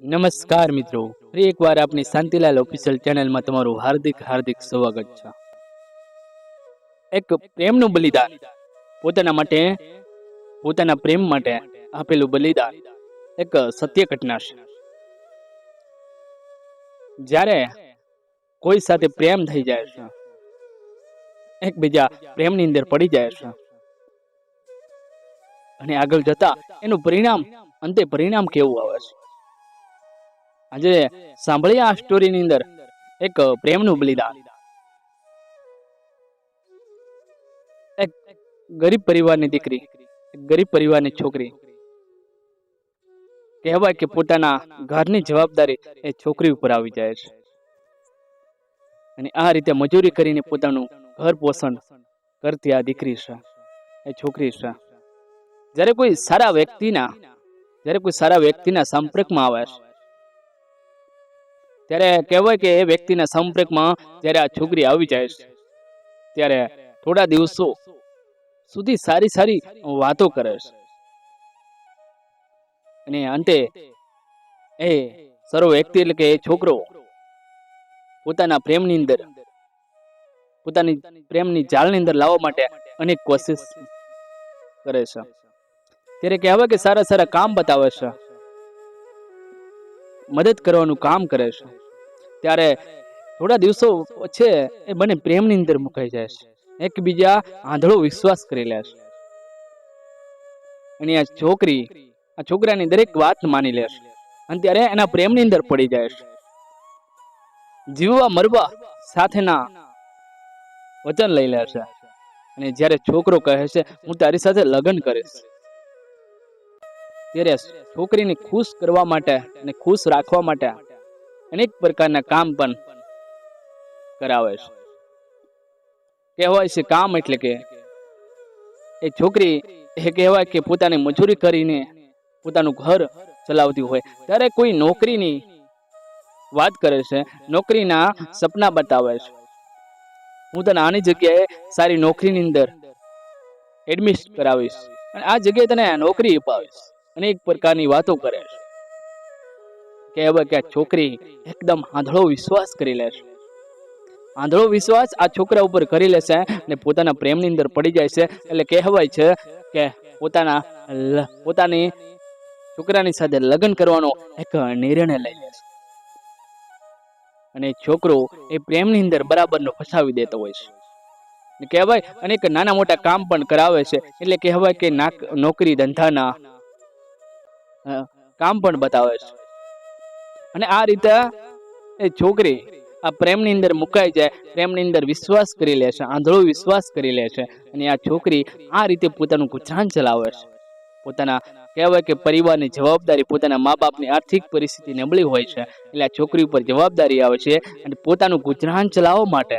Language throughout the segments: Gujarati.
નમસ્કાર મિત્રો, ફરી એકવાર આપની શાંતિલાલ ઓફિશિયલ ચેનલમાં તમારું હાર્દિક હાર્દિક સ્વાગત છે. એક પ્રેમનું બલિદાન, પોતાના માટે, પોતાના પ્રેમ માટે આપેલું બલિદાન એક સત્ય ઘટના છે. જ્યારે કોઈ સાથે પ્રેમ થઈ જાય છે, એકબીજા પ્રેમની અંદર પડી જાય છે અને આગળ જતા એનું પરિણામ, અંતે પરિણામ કેવું આવે છે. આજે સાંભળીએ આ સ્ટોરીની અંદર એક પ્રેમનું બલિદાન. એક ગરીબ પરિવારની દીકરી, ગરીબ પરિવારની છોકરી, કહેવાય કે પોતાના ઘરની જવાબદારી એ છોકરી ઉપર આવી જાય છે અને આ રીતે મજૂરી કરીને પોતાનું ઘર પોષણ કરતી આ દીકરી છે, એ છોકરી છે. જ્યારે કોઈ સારા વ્યક્તિના સંપર્કમાં આવે છે, ત્યારે કહેવાય કે એ વ્યક્તિના સંપર્કમાં જ્યારે આ છોકરી આવી જાય છે, ત્યારે થોડા દિવસો સુધી સારી સારી વાતો કરે છે અને અંતે એ સર્વ વ્યક્તિ એટલે કે એ છોકરો પોતાના પ્રેમની અંદર, પોતાની પ્રેમની જાળની અંદર લાવવા માટે અનેક કોશિશ કરે છે. ત્યારે કહેવાય કે સારા સારા કામ બતાવે છે, મદદ કરવાનું કામ કરે છે. ત્યારે થોડા દિવસો પછી એ બંને પ્રેમની અંદર મુકાઈ જાય છે, એકબીજા આંધળો વિશ્વાસ કરી લે છે અને આ છોકરાની દરેક વાત માની લે છે અને ત્યારે એના પ્રેમની અંદર પડી જાય છે. જીવવા મરવા સાથેના વચન લઈ લે છે અને જ્યારે છોકરો કહે છે હું તારી સાથે લગ્ન કરીશ, ત્યારે છોકરીને ખુશ કરવા માટે અને ખુશ રાખવા માટે અનેક પ્રકારના કામ પણ કરાવે છે. કહેવાય છે કામ એટલે કે એ છોકરી એ કહેવાય કે પોતાની મજૂરી કરીને પોતાનું ઘર ચલાવતી હોય ત્યારે કોઈ નોકરીની વાત કરે છે, નોકરીના સપના બતાવે છે. હું તને આની જગ્યાએ સારી નોકરીની અંદર એડમિટ કરાવીશ અને આ જગ્યાએ તને નોકરી અપાવીશ, અનેક પ્રકારની વાતો કરે છે. કહેવાય કે આ છોકરી એકદમ આંધળો વિશ્વાસ કરી લે છે. આંધળો વિશ્વાસ આ છોકરા ઉપર કરી લે છે અને પોતાના પ્રેમની અંદર પડી જાય છે. એટલે કહેવાય છે કે પોતાની છોકરાની સાથે લગ્ન કરવાનો એક નિર્ણય લઈ લે છે અને છોકરો એ પ્રેમની અંદર બરાબરનો ફસાવી દેતો હોય છે. કહેવાય અનેક નાના મોટા કામ પણ કરાવે છે, એટલે કહેવાય કે નોકરી ધંધાના કામ પણ બતાવે છે અને આ રીતે એ છોકરી આ પ્રેમની અંદર મુકાઈ જાય, પ્રેમની અંદર વિશ્વાસ કરી લે છે, આંધળો વિશ્વાસ કરી લે છે અને આ છોકરી આ રીતે પોતાનું ગુજરાન ચલાવે છે. પોતાના કહેવાય કે પરિવારની જવાબદારી, પોતાના મા બાપની આર્થિક પરિસ્થિતિ નબળી હોય છે એટલે આ છોકરી ઉપર જવાબદારી આવે છે અને પોતાનું ગુજરાન ચલાવવા માટે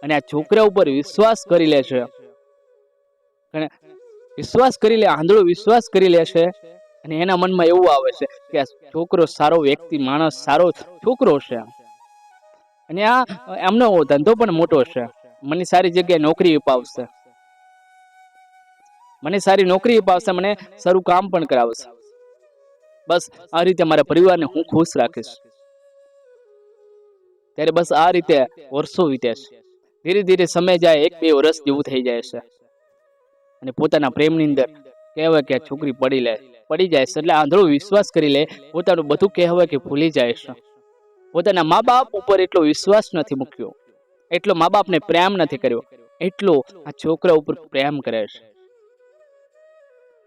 અને આ છોકરા ઉપર વિશ્વાસ કરી લે છે, આંધળો વિશ્વાસ કરી લે છે અને એના મનમાં એવું આવે છે કે આ છોકરો સારો વ્યક્તિ, માણસ, સારો છોકરો છે અને આ એમનો ધંધો પણ મોટો છે, મને સારી જગ્યાએ નોકરી અપાવશે, મને સારું કામ પણ કરાવશે, બસ આ રીતે મારા પરિવારને હું ખુશ રાખીશ. ત્યારે બસ આ રીતે વર્ષો વીતે છે. ધીરે ધીરે સમય જાય, 1-2 વર્ષ જેવું થઈ જાય છે અને પોતાના પ્રેમની અંદર કહેવાય કે છોકરી પડી જાય છે એટલે આંધળો વિશ્વાસ કરી લે, પોતાનું બધું કહેવાય કે ભૂલી જાય છે. પોતાના મા બાપ ઉપર એટલો વિશ્વાસ નથી મૂક્યો, એટલો મા બાપને પ્રેમ નથી કર્યો, એટલો આ છોકરા ઉપર પ્રેમ કરે છે.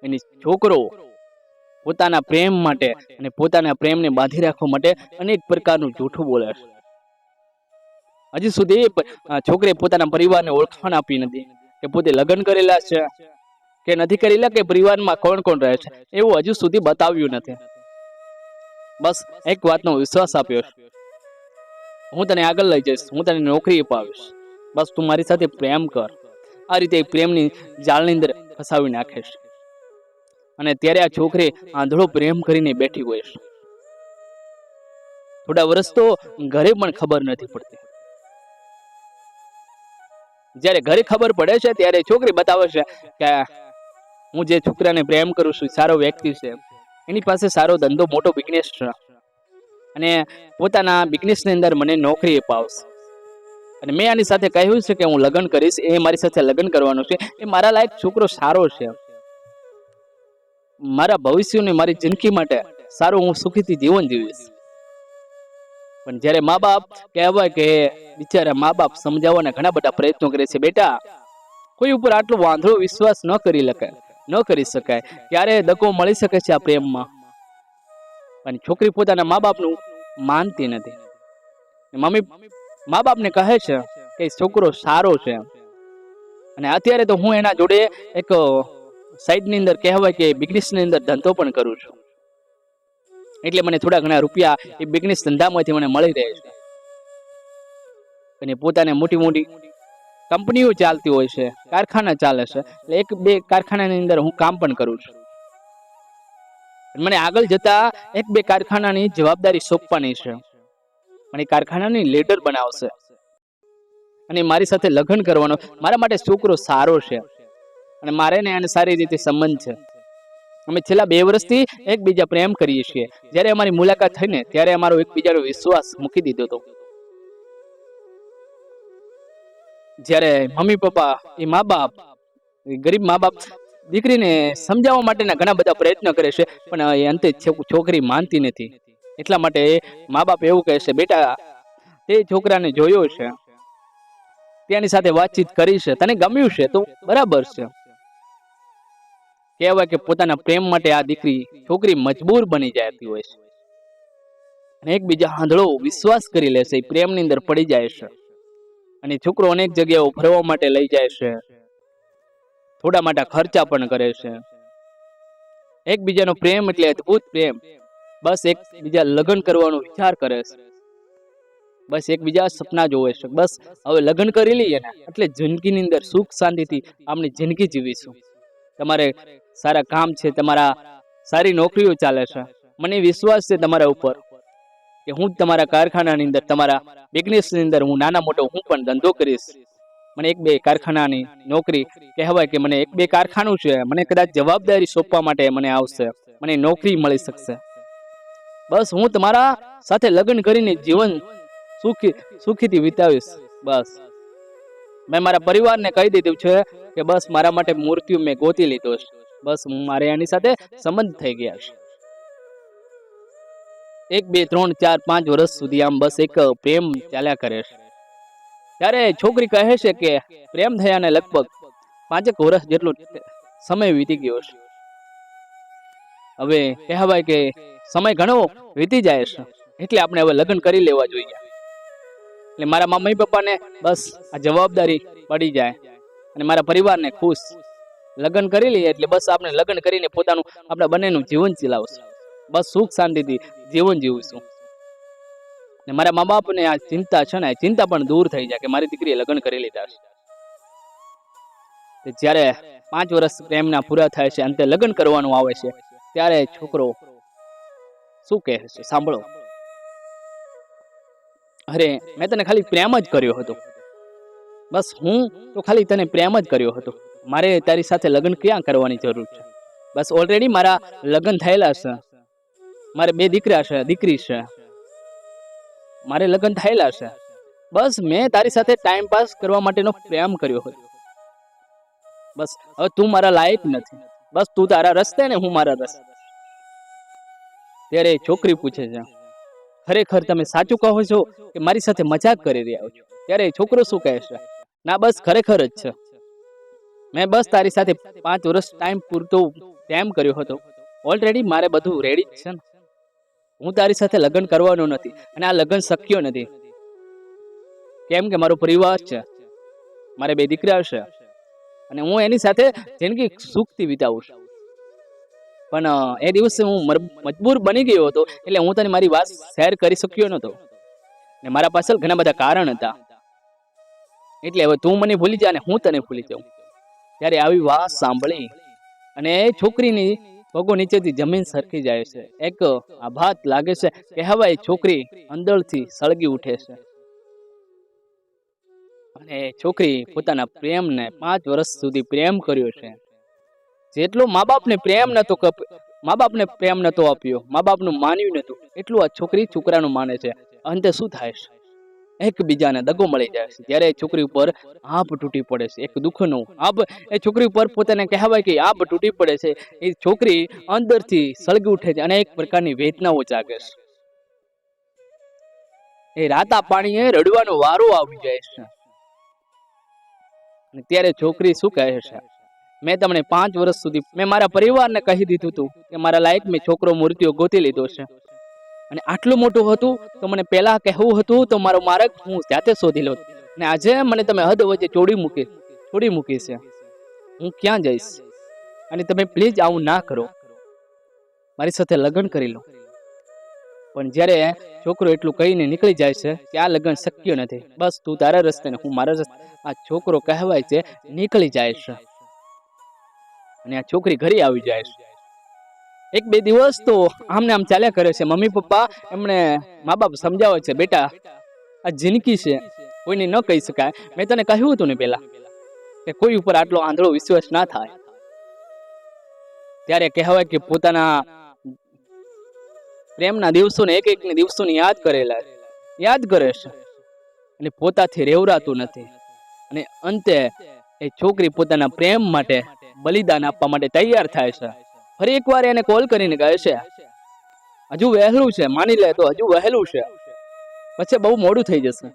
એની છોકરો પોતાના પ્રેમ માટે અને પોતાના પ્રેમને બાંધી રાખવા માટે અનેક પ્રકારનું જૂઠું બોલે છે. હજી સુધી છોકરીએ પોતાના પરિવારને ઓળખાણ આપી નથી કે પોતે લગ્ન કરેલા છે કે નથી કરેલા, કે પરિવારમાં કોણ કોણ રહે છે, એવું હજુ સુધી બતાવ્યું નથી. બસ એક વાતનો વિશ્વાસ આપ્યો છે, હું તને આગળ લઈ જઈશ, હું તને નોકરી અપાવીશ, બસ તું મારી સાથે પ્રેમ કર. આ રીતે પ્રેમની જાળની અંદર ફસાવી નાખે છે અને ત્યારે આ છોકરી આંધળો પ્રેમ કરીને બેઠી હોય છે. થોડા વર્ષ તો ઘરે પણ ખબર નથી પડતી. જ્યારે ઘરે ખબર પડે છે ત્યારે છોકરી બતાવે છે કે હું જે છોકરાને પ્રેમ કરું છું સારો વ્યક્તિ છે, એની પાસે સારો ધંધો, મોટો બિઝનેસ છે અને પોતાના બિઝનેસની અંદર મને નોકરી અપાવશે. અને મેં આની સાથે કહ્યું છે કે હું લગ્ન કરીશ, એ મારી સાથે લગ્ન કરવાનું છે, એ મારા લાયક છોકરો સારો છે, મારા ભવિષ્યને મારી જિંદગી માટે સારું હું સુખીથી જીવન જીવીશ. પણ જ્યારે મા બાપ કહેવાય કે બિચારા મા બાપ સમજાવવાના ઘણા બધા પ્રયત્નો કરે છે, બેટા કોઈ ઉપર આટલો વાંધળો વિશ્વાસ ન કરી શકાય, ક્યારે દગો મળી શકે છે આ પ્રેમમાં. પણ છોકરી પોતાના મા બાપનું માનતી નથી. મમ્મી મા બાપને કહે છે કે છોકરો સારો છે, અને અત્યારે તો હું એના જોડે એક સાઈડની અંદર કહેવાય કે બિઝનેસની અંદર ધંધો પણ કરું છું, એટલે મને થોડા ઘણા રૂપિયા એ બિઝનેસ ધંધામાંથી મને મળી રહે છે. અને પોતાને મોટી મોટી કંપનીઓ ચાલતી હોય છે, કારખાના ચાલે છે, એટલે એક બે કારખાનાની અંદર હું કામ પણ કરું છું. મને આગળ જતા એક બે કારખાનાની જવાબદારી સોંપવાની છે, મને કારખાનાની લીડર બનાવશે અને મારી સાથે લગ્ન કરવાનો. મારા માટે છોકરો સારો છે અને મારે ને આને સારી રીતે સંબંધ છે. અમે છેલ્લા 2 વર્ષથી એકબીજા પ્રેમ કરીએ છીએ. જ્યારે અમારી મુલાકાત થઈ ને ત્યારે અમારો એકબીજાનો વિશ્વાસ મૂકી દીધો હતો. જ્યારે મમ્મી પપ્પા એ મા બાપ ગરીબ મા બાપ દીકરીને સમજાવવા માટેના ઘણા બધા પ્રયત્ન કરે છે, પણ એ અંતે છોકરી માનતી નથી. એટલા માટે મા બાપ એવું કહે છે, બેટા તે છોકરાને જોયો છે, તેની સાથે વાતચીત કરી છે, તને ગમ્યું છે તો બરાબર છે. કહેવાય કે પોતાના પ્રેમ માટે આ છોકરી મજબૂર બની જતી હોય છે અને એકબીજા આંધળો વિશ્વાસ કરી લે છે, પ્રેમની અંદર પડી જાય છે. અને છોકરો અનેક જગ્યાઓ ફરવા માટે લઈ જાય છે, થોડા મોટા ખર્ચા પણ કરે છે. એકબીજાનો પ્રેમ એટલે અદ્ભુત પ્રેમ. બસ એકબીજા લગ્ન કરવાનો વિચાર કરે છે, બસ એકબીજા સપના જોવે છે. બસ હવે લગ્ન કરી લઈએ ને એટલે જિંદગીની અંદર સુખ શાંતિથી આપણી જિંદગી જીવીશું. તમારે સારા કામ છે, તમારા સારી નોકરીઓ ચાલે છે, મને વિશ્વાસ છે તમારા ઉપર કે હું તમારા કારખાનાની અંદર, તમારા બિઝનેસની અંદર હું નાના મોટો હું પણ ધંધો કરીશ. મને 1-2 કારખાનાની નોકરી કહેવાય કે મને 1-2 કારખાનું છે, મને કદાચ જવાબદારી સોંપવા માટે મને આવશે, મને નોકરી મળી શકશે. બસ હું તમારા સાથે લગ્ન કરીને જીવન સુખીથી વિતાવીશ. બસ મેં મારા પરિવારને કહી દીધું છે કે બસ મારા માટે મૂર્તિઓ મેં ગોતી લીધો છે, બસ મારે આની સાથે સંબંધ થઈ ગયા છે. 1, 2, 3, 4, 5 વર્ષ સુધી આમ બસ એક પ્રેમ ચાલ્યા કરે છે. ત્યારે છોકરી કહે છે કે પ્રેમ થયાને લગભગ 5 વર્ષ જેટલો સમય વીતી ગયો છે. હવે કહેવાય કે સમય ઘણો વીતી જાય છે, એટલે આપણે હવે લગ્ન કરી લેવા જોઈએ. એટલે મારા મમ્મી પપ્પાને બસ આ જવાબદારી પડી જાય અને મારા પરિવારને ખુશ. લગ્ન કરી લઈએ એટલે બસ આપણે લગ્ન કરીને પોતાનું આપણા બંનેનું જીવન ચલાવશું, બસ સુખ શાંતિથી જીવન જીવીશું. ને મારા મા બાપને આ ચિંતા છે ને, આ ચિંતા પણ દૂર થઈ જાય કે મારી દીકરીએ લગ્ન કરી લીધા છે. જ્યારે 5 વર્ષ પ્રેમના પૂરા થાય છે, અંતે લગ્ન કરવાનું આવે છે, ત્યારે છોકરો શું કહે છે સાંભળો. અરે મેં તને ખાલી પ્રેમ જ કર્યો હતો, બસ હું તો ખાલી તને પ્રેમ જ કર્યો હતો, મારે તારી સાથે લગ્ન ક્યાં કરવાની જરૂર છે? બસ ઓલરેડી મારા લગ્ન થયેલા છે, મારે 2 દીકરા છે, દીકરી છે, મારે લગ્ન થયેલા છે. બસ મેં તારી સાથે ટાઈમ પાસ કરવા માટેનો પ્રેમ કર્યો હતો. બસ હવે તું મારા લાયક નથી, બસ તું તારા રસ્તે ને હું મારા રસ્તે. ત્યારે છોકરી પૂછે છે, ખરેખર તમે સાચું કહો છો કે મારી સાથે મજાક કરી રહ્યા છો? ત્યારે છોકરો શું કહે છે, ના બસ ખરેખર જ છે, મેં બસ તારી સાથે 5 વર્ષ ટાઈમ પૂરતો પ્રેમ કર્યો હતો, ઓલરેડી મારે બધું રેડી જ છે ને, હું તારી સાથે લગ્ન કરવાનો નથી અને આ લગ્ન શક્ય નથી. કેમ કે મારો પરિવાર છે, મારે 2 દીકરા છે અને હું એની સાથે જિંદગી સુખથી વિતાવું છું. પણ એ દિવસે હું મજબૂર બની ગયો હતો, એટલે હું તને મારી વાત શેર કરી શક્યો નહોતો ને મારા પાછળ ઘણા બધા કારણ હતા. એટલે હવે તું મને ભૂલી જા અને હું તને ભૂલી જાઉં. ત્યારે આવી વાત સાંભળી અને છોકરીની પગો નીચેથી જમીન સરકી જાય છે, એક આઘાત લાગે છે. કહેવાય છોકરી અંદરથી સળગી ઉઠે છે અને છોકરી પોતાના પ્રેમને 5 વર્ષ સુધી પ્રેમ કર્યો છે, જેટલો મા બાપને પ્રેમ નતો મા બાપને પ્રેમ નતો આપ્યો, મા બાપનું માન્યું નતું, એટલું આ છોકરી છોકરાનું માને છે. અંતે શું થાય છે? એકબીજાને દગો મળી જાય છે. ત્યારે એ છોકરી ઉપર આભ તૂટી પડે છે, એક દુઃખનો આભ એ છોકરી ઉપર પોતાને કહેવાય કે આભ તૂટી પડે છે. એ છોકરી અંદરથી સળગી ઉઠે છે, અનેક પ્રકારની વેદનાઓ જાગે છે. એ રાતા પાણીએ રડવાનો વારો આવી જાય છે. અને ત્યારે છોકરી શું કહે છે? મેં તમને 5 વર્ષ સુધી મેં મારા પરિવારને કહી દીધું હતું કે મારા લાયક મેં છોકરો મૂર્તિઓ ગોતી લીધો છે, અને આટલું મોટું હતું તો મને પહેલા કહેવું હતું તો મારો માર્ગ હું જાતે શોધી લો. અને આજે મને તમે હદ વચ્ચે છોડી મૂકી છે. હું ક્યાં જઈશ? અને તમે પ્લીઝ આવું ના કરો, મારી સાથે લગ્ન કરી લો. પણ જ્યારે છોકરો એટલું કહીને નીકળી જાય છે કે આ લગ્ન શક્ય નથી, બસ તું તારા રસ્તે ને હું મારા રસ્તે, આ છોકરો કહેવાય છે નીકળી જાય છે. અને આ છોકરી ઘરે આવી જાય છે. 1-2 દિવસ તો આમને આમ ચાલ્યા કરે છે. મમ્મી પપ્પા એમને મા બાપ સમજાવે છે, બેટા આ જિંદગી છે, કોઈને ન કહી શકાય. મેં તને કહ્યું હતું ને પેલા કે કોઈ ઉપર આટલો આંધળો વિશ્વાસ ના થાય. ત્યારે કહેવાય કે પોતાના પ્રેમના દિવસોને એક દિવસોને યાદ કરે છે, અને પોતાથી રેવરાતું નથી. અને અંતે એ છોકરી પોતાના પ્રેમ માટે બલિદાન આપવા માટે તૈયાર થાય છે. ફરી એકવાર એને કોલ કરીને કહે છે, હજુ વહેલું છે, માની લે તો હજુ વહેલું છે, પછી બહુ મોડું થઈ જશે.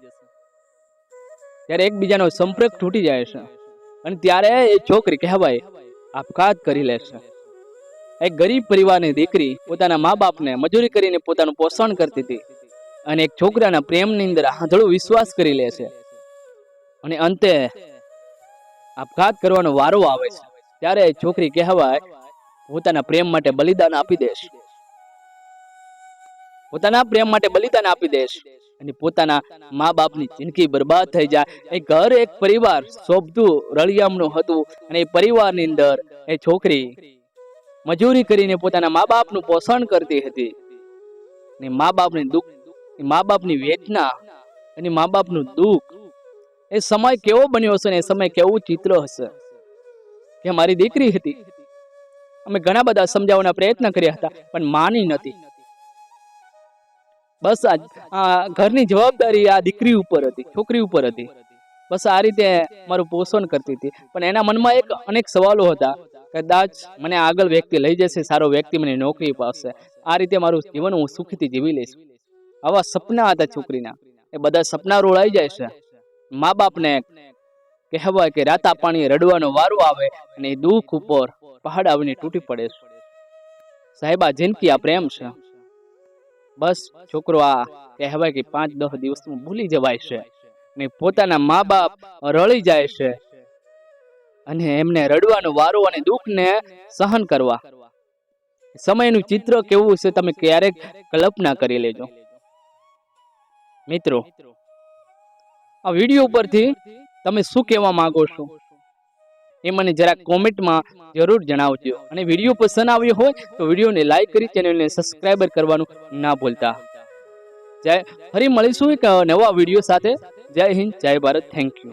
ત્યારે એકબીજાનો સંપર્ક તૂટી જાય છે. અને ત્યારે એ છોકરી કહેવાય આપઘાત કરી લે છે. એક ગરીબ પરિવારની દીકરી પોતાના મા બાપને મજૂરી કરીને પોતાનું પોષણ કરતી હતી, અને એક છોકરાના પ્રેમની અંદર આંધળો વિશ્વાસ કરી લે છે. અને અંતે આપઘાત કરવાનો વારો આવે છે. ત્યારે એ છોકરી કહેવાય પોતાના પ્રેમ માટે બલિદાન આપી દેશ, પોતાના પ્રેમ માટે બલિદાન આપી દેશ, અને પોતાના મા બાપની જિંદગી બરબાદ થઈ જાય. એ ઘર એક પરિવાર શોભતું રળિયામણું હતું, અને એ પરિવારની અંદર એ છોકરી મજૂરી કરીને પોતાના મા બાપનું પોષણ કરતી હતી. અને મા બાપની દુઃખ, મા બાપની વેદના અને મા બાપનું દુઃખ, એ સમય કેવો બન્યો હશે ને એ સમય કેવું ચિત્ર હશે કે મારી દીકરી હતી. અમે ઘણા બધા સમજાવવાના પ્રયત્ન કર્યા હતા, પણ માની નથી. બસ આ ઘરની જવાબદારી આ દીકરી ઉપર હતી, છોકરી ઉપર હતી. બસ આ રીતે મારું પોષણ કરતી હતી. પણ એના મનમાં અનેક સવાલો હતા, કદાચ મને આગળ વ્યક્તિ લઈ જશે, સારો વ્યક્તિ મને નોકરી પાસે, આ રીતે મારું જીવન હું સુખીથી જીવી લઈશ. આવા સપના હતા છોકરીના. એ બધા સપના રોળાઈ જાય છે. મા બાપને કહેવાય કે રાતા પાણીએ રડવાનો વારો આવે, અને એ દુઃખ ઉપર પહાડ આવીને તૂટી પડે છે. સાહેબ, આ જિંદગી, આ પ્રેમ છે. બસ છોકરો આ કહેવાય કે 5-10 દિવસમાં ભૂલી જવાય છે, ને પોતાના મા બાપ રળી જાય છે, અને એમને રડવાનો વારો અને દુઃખને સહન કરવા. સમયનું ચિત્ર કેવું છે તમે ક્યારેક કલ્પના કરી લેજો. મિત્રો, આ વિડીયો પરથી તમે શું કહેવા માંગો છો એ મને જરા કોમેન્ટમાં જરૂર જણાવજો. અને વિડીયો પસંદ આવ્યો હોય તો વિડીયોને લાઈક કરી ચેનલને સબસ્ક્રાઇબર કરવાનું ના ભૂલતા. ફરી મળીશું એક નવા વિડીયો સાથે. જય હિન્દ, જય ભારત. Thank you.